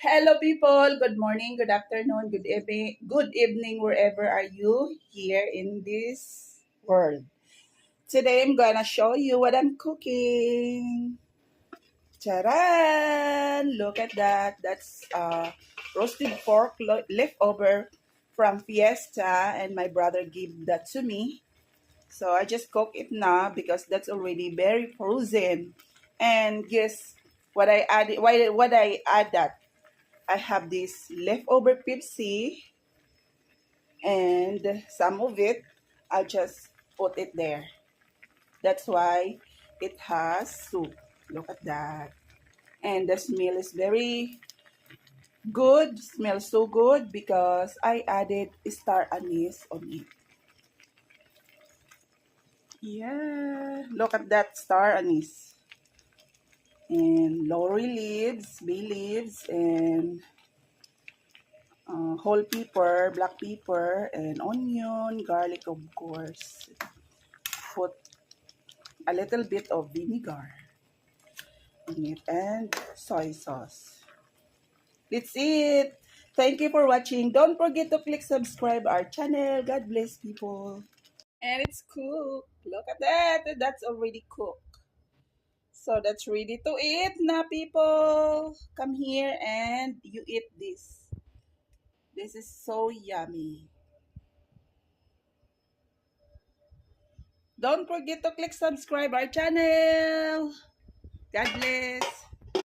Hello, people. Good morning, good afternoon, good evening, wherever are you here in this world. Today, I'm gonna show you what I'm cooking. Charan! Look at that. That's roasted pork leftover from Fiesta, and my brother gave that to me. So I just cook it now because that's already very frozen. And guess what I added? Why? What I add that? I have this leftover Pepsi and some of it, I'll just put it there. That's why it has soup. Look at that. And the smell is very good. Smells so good because I added star anise on it. Yeah, look at that star anise. And laurel leaves, bay leaves, and whole pepper, black pepper, and onion, garlic, of course. Put a little bit of vinegar in it and soy sauce. That's it. Thank you for watching. Don't forget to click subscribe our channel. God bless people. And it's cooked. Look at that. That's already cooked. So that's ready to eat now, people. Come here and you eat this. This is so yummy. Don't forget to click subscribe our channel. God bless.